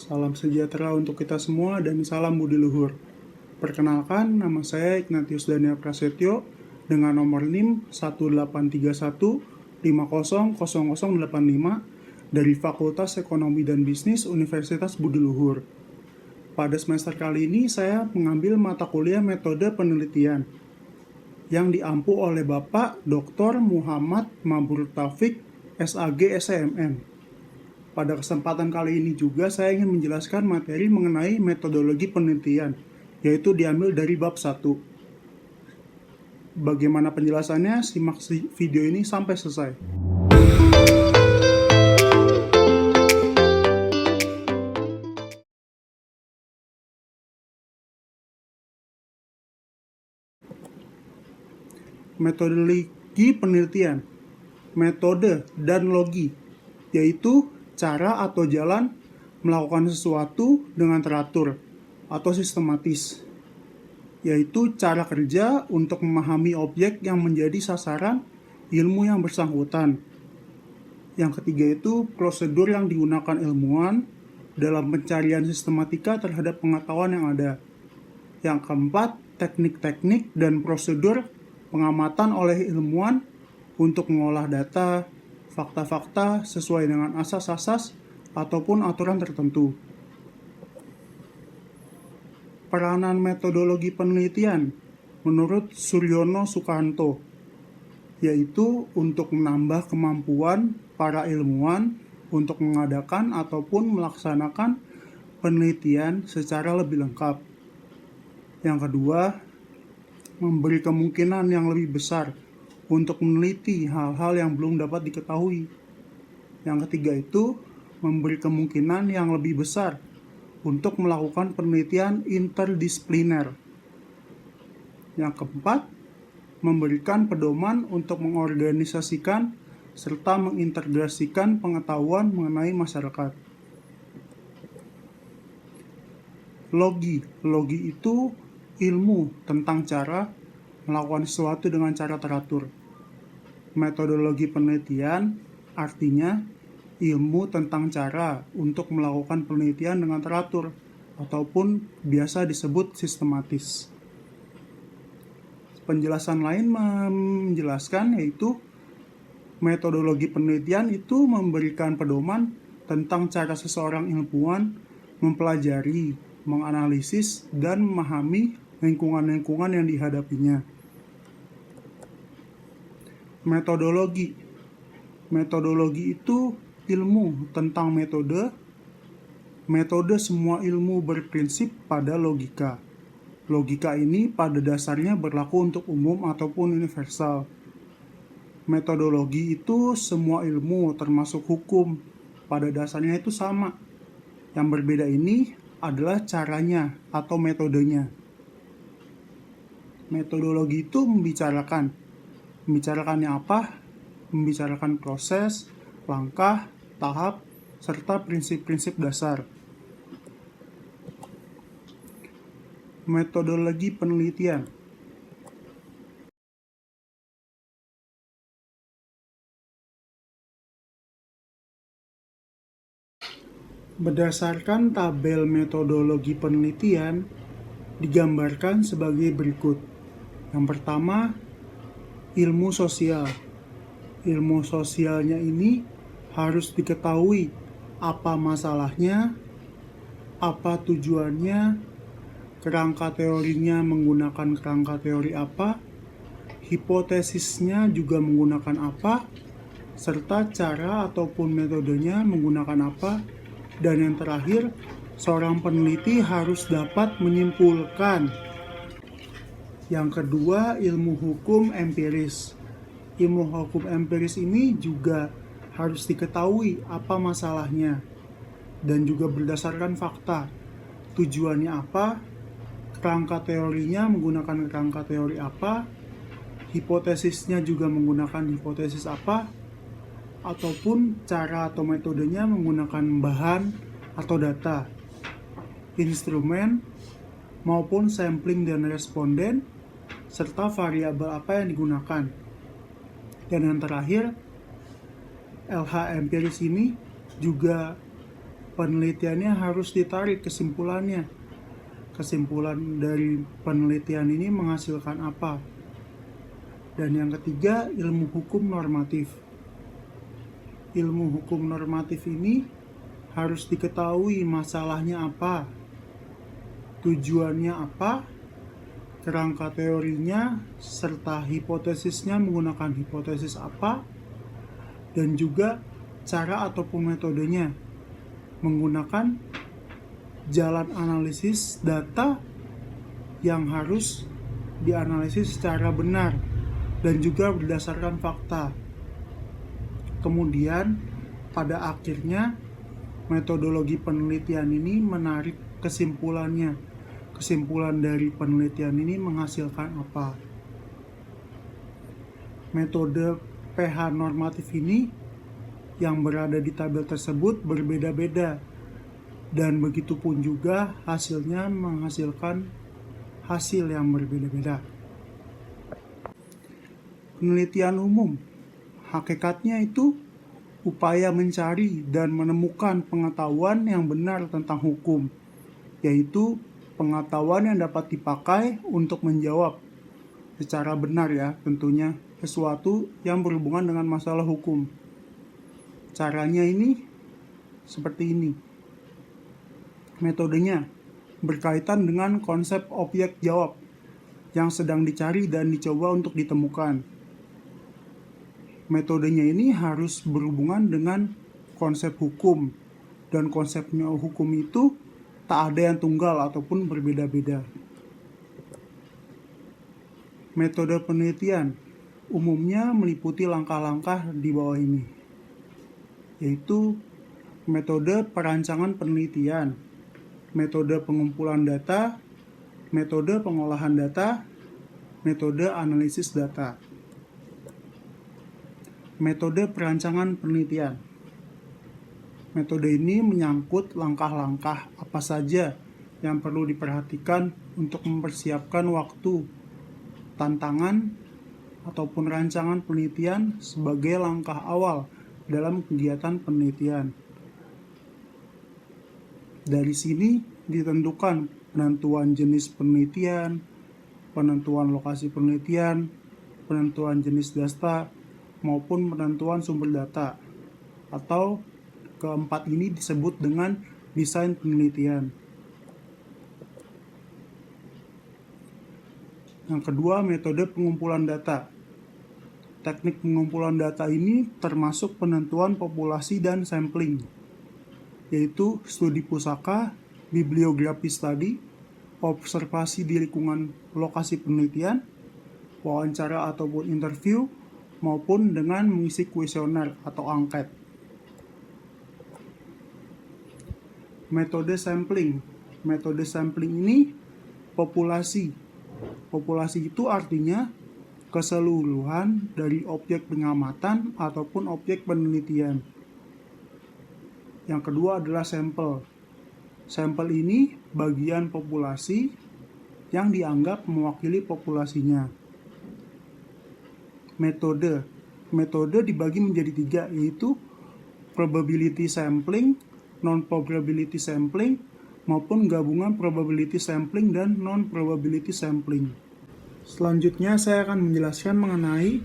Salam sejahtera untuk kita semua dan salam budi luhur. Perkenalkan, nama saya Ignatius Daniel Prasetyo dengan nomor NIM 1831500085 dari Fakultas Ekonomi dan Bisnis Universitas Budi Luhur. Pada semester kali ini saya mengambil mata kuliah metode penelitian yang diampu oleh Bapak Dr. Muhammad Mabrur Taufik, SAG SMN. Pada kesempatan kali ini juga saya ingin menjelaskan materi mengenai metodologi penelitian, yaitu diambil dari bab 1. Bagaimana penjelasannya? Simak video ini sampai selesai. Metodologi penelitian, metode dan logi, yaitu cara atau jalan melakukan sesuatu dengan teratur atau sistematis, yaitu cara kerja untuk memahami objek yang menjadi sasaran ilmu yang bersangkutan. Yang ketiga itu prosedur yang digunakan ilmuwan dalam pencarian sistematika terhadap pengetahuan yang ada. Yang keempat, teknik-teknik dan prosedur pengamatan oleh ilmuwan untuk mengolah data, fakta-fakta sesuai dengan asas-asas ataupun aturan tertentu. Peranan metodologi penelitian menurut Suryono Sukanto, yaitu untuk menambah kemampuan para ilmuwan untuk mengadakan ataupun melaksanakan penelitian secara lebih lengkap. Yang kedua, memberi kemungkinan yang lebih besar untuk meneliti hal-hal yang belum dapat diketahui. Yang ketiga itu memberi kemungkinan yang lebih besar untuk melakukan penelitian interdisipliner. Yang keempat, memberikan pedoman untuk mengorganisasikan serta mengintegrasikan pengetahuan mengenai masyarakat. Logi itu ilmu tentang cara melakukan sesuatu dengan cara teratur. Metodologi penelitian artinya ilmu tentang cara untuk melakukan penelitian dengan teratur ataupun biasa disebut sistematis. Penjelasan lain menjelaskan yaitu metodologi penelitian itu memberikan pedoman tentang cara seseorang ilmuwan mempelajari, menganalisis, dan memahami lingkungan-lingkungan yang dihadapinya. Metodologi itu ilmu tentang metode. Metode semua ilmu berprinsip pada logika. Logika ini pada dasarnya berlaku untuk umum ataupun universal. Metodologi itu semua ilmu termasuk hukum. Pada dasarnya itu sama. Yang berbeda ini adalah caranya atau metodenya. Metodologi itu membicarakannya apa? Membicarakan proses, langkah, tahap, serta prinsip-prinsip dasar. Metodologi penelitian. Berdasarkan tabel metodologi penelitian, digambarkan sebagai berikut. Yang pertama, ilmu sosial. Ilmu sosialnya ini harus diketahui apa masalahnya, apa tujuannya, kerangka teorinya menggunakan kerangka teori apa, hipotesisnya juga menggunakan apa, serta cara ataupun metodenya menggunakan apa, dan yang terakhir, seorang peneliti harus dapat menyimpulkan. Yang kedua, ilmu hukum empiris. Ilmu hukum empiris ini juga harus diketahui apa masalahnya dan juga berdasarkan fakta. Tujuannya apa, kerangka teorinya menggunakan kerangka teori apa, hipotesisnya juga menggunakan hipotesis apa, ataupun cara atau metodenya menggunakan bahan atau data, instrumen, maupun sampling dan responden, serta variabel apa yang digunakan. Dan yang terakhir, LH empiris ini juga penelitiannya harus ditarik kesimpulannya. Kesimpulan dari penelitian ini menghasilkan apa? Dan yang ketiga, ilmu hukum normatif. Ilmu hukum normatif ini harus diketahui masalahnya apa, tujuannya apa, kerangka teorinya, serta hipotesisnya menggunakan hipotesis apa, dan juga cara ataupun metodenya menggunakan jalan analisis data yang harus dianalisis secara benar dan juga berdasarkan fakta. Kemudian pada akhirnya metodologi penelitian ini menarik kesimpulannya. Kesimpulan dari penelitian ini menghasilkan apa? Metode pH normatif ini yang berada di tabel tersebut berbeda-beda, dan begitu pun juga hasilnya menghasilkan hasil yang berbeda-beda. Penelitian umum, hakikatnya itu upaya mencari dan menemukan pengetahuan yang benar tentang hukum, yaitu pengetahuan yang dapat dipakai untuk menjawab secara benar ya tentunya sesuatu yang berhubungan dengan masalah hukum. Caranya ini seperti ini. Metodenya berkaitan dengan konsep objek jawab yang sedang dicari dan dicoba untuk ditemukan. Metodenya ini harus berhubungan dengan konsep hukum, dan konsepnya hukum itu tak ada yang tunggal ataupun berbeda-beda. Metode penelitian umumnya meliputi langkah-langkah di bawah ini, yaitu metode perancangan penelitian, metode pengumpulan data, metode pengolahan data, metode analisis data. Metode perancangan penelitian. Metode ini menyangkut langkah-langkah apa saja yang perlu diperhatikan untuk mempersiapkan waktu, tantangan, ataupun rancangan penelitian sebagai langkah awal dalam kegiatan penelitian. Dari sini ditentukan penentuan jenis penelitian, penentuan lokasi penelitian, penentuan jenis data, maupun penentuan sumber data. Atau keempat ini disebut dengan desain penelitian. Yang kedua, metode pengumpulan data. Teknik pengumpulan data ini termasuk penentuan populasi dan sampling, yaitu studi pusaka, bibliografi studi, observasi di lingkungan lokasi penelitian, wawancara ataupun interview, maupun dengan mengisi kuesioner atau angket. Metode sampling. Metode sampling ini populasi. Populasi itu artinya keseluruhan dari objek pengamatan ataupun objek penelitian. Yang kedua adalah sampel. Sampel ini bagian populasi yang dianggap mewakili populasinya. Metode. Metode dibagi menjadi 3, yaitu probability sampling, non-probability sampling, maupun gabungan probability sampling dan non-probability sampling. Selanjutnya saya akan menjelaskan mengenai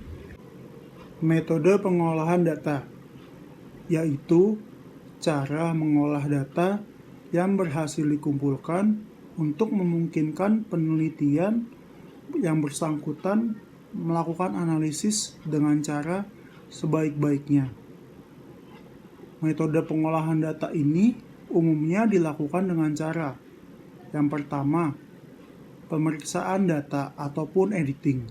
metode pengolahan data, yaitu cara mengolah data yang berhasil dikumpulkan untuk memungkinkan penelitian yang bersangkutan melakukan analisis dengan cara sebaik-baiknya. Metode pengolahan data ini umumnya dilakukan dengan cara yang pertama, pemeriksaan data ataupun editing.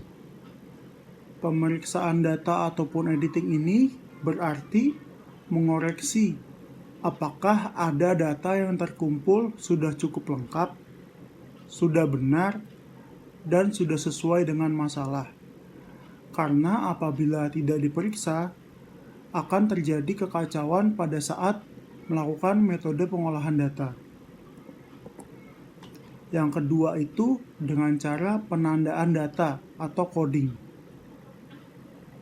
Pemeriksaan data ataupun editing ini berarti mengoreksi apakah ada data yang terkumpul sudah cukup lengkap, sudah benar, dan sudah sesuai dengan masalah. Karena apabila tidak diperiksa, akan terjadi kekacauan pada saat melakukan metode pengolahan data. Yang kedua itu dengan cara penandaan data atau coding.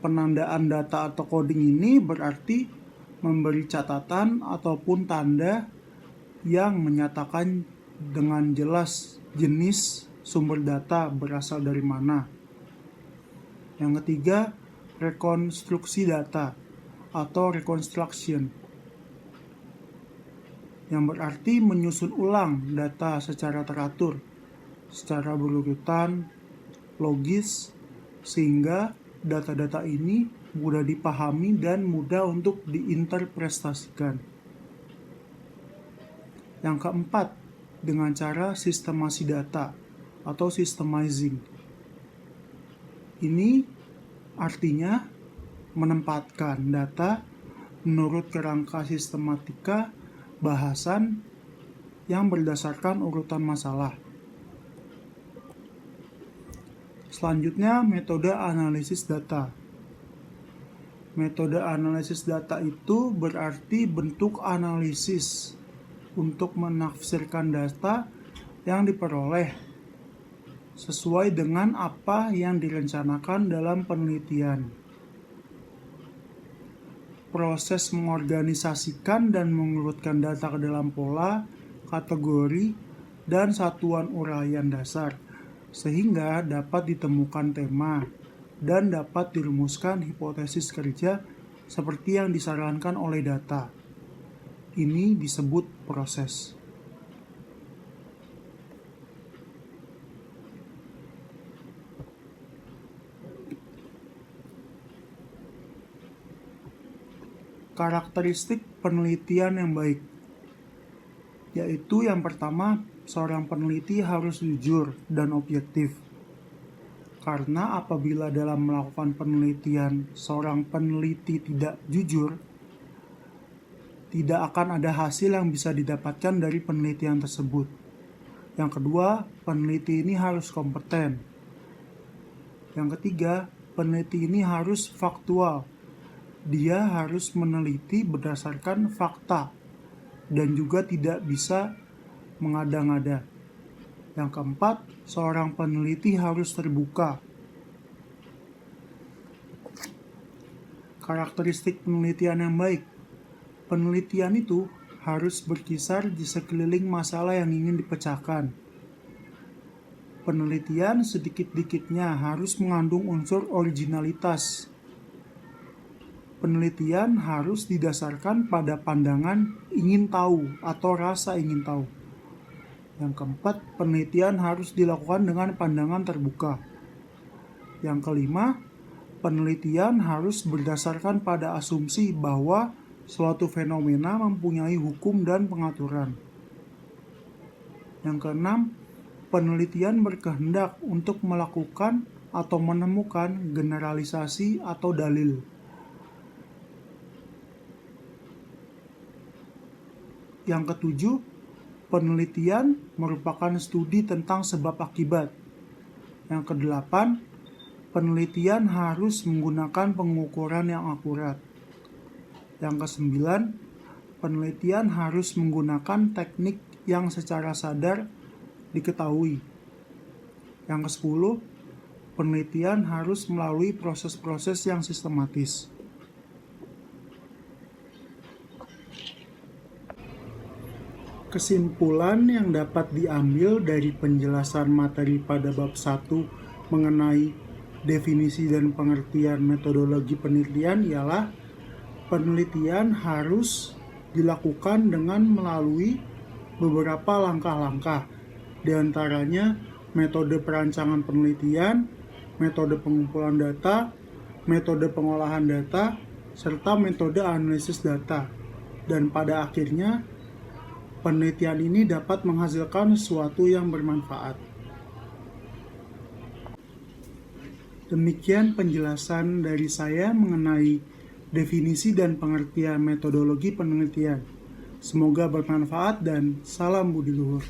Penandaan data atau coding ini berarti memberi catatan ataupun tanda yang menyatakan dengan jelas jenis sumber data berasal dari mana. Yang ketiga, rekonstruksi data atau reconstruction, yang berarti menyusun ulang data secara teratur, secara berurutan, logis, sehingga data-data ini mudah dipahami dan mudah untuk diinterpretasikan. Yang keempat, dengan cara sistemasi data atau systemizing. Ini artinya menempatkan data menurut kerangka sistematika bahasan yang berdasarkan urutan masalah. Selanjutnya, metode analisis data. Metode analisis data itu berarti bentuk analisis untuk menafsirkan data yang diperoleh sesuai dengan apa yang direncanakan dalam penelitian. Proses mengorganisasikan dan mengurutkan data ke dalam pola, kategori, dan satuan uraian dasar, sehingga dapat ditemukan tema dan dapat dirumuskan hipotesis kerja seperti yang disarankan oleh data. Ini disebut proses. Karakteristik penelitian yang baik, yaitu yang pertama, seorang peneliti harus jujur dan objektif. Karena apabila dalam melakukan penelitian seorang peneliti tidak jujur, tidak akan ada hasil yang bisa didapatkan dari penelitian tersebut. Yang kedua, peneliti ini harus kompeten. Yang ketiga, peneliti ini harus faktual. Dia harus meneliti berdasarkan fakta dan juga tidak bisa mengada-ngada. Yang keempat, seorang peneliti harus terbuka. Karakteristik penelitian yang baik. Penelitian itu harus berkisar di sekeliling masalah yang ingin dipecahkan. Penelitian sedikit-dikitnya harus mengandung unsur originalitas. Penelitian harus didasarkan pada pandangan ingin tahu atau rasa ingin tahu. Yang keempat, penelitian harus dilakukan dengan pandangan terbuka. Yang kelima, penelitian harus berdasarkan pada asumsi bahwa suatu fenomena mempunyai hukum dan pengaturan. Yang keenam, penelitian berkehendak untuk melakukan atau menemukan generalisasi atau dalil. Yang ketujuh, penelitian merupakan studi tentang sebab akibat. Yang kedelapan, penelitian harus menggunakan pengukuran yang akurat. Yang kesembilan, penelitian harus menggunakan teknik yang secara sadar diketahui. Yang kesepuluh, penelitian harus melalui proses-proses yang sistematis. Kesimpulan yang dapat diambil dari penjelasan materi pada bab 1 mengenai definisi dan pengertian metodologi penelitian ialah penelitian harus dilakukan dengan melalui beberapa langkah-langkah, di antaranya metode perancangan penelitian, metode pengumpulan data, metode pengolahan data, serta metode analisis data. Dan pada akhirnya, penelitian ini dapat menghasilkan sesuatu yang bermanfaat. Demikian penjelasan dari saya mengenai definisi dan pengertian metodologi penelitian. Semoga bermanfaat dan salam budi luhur.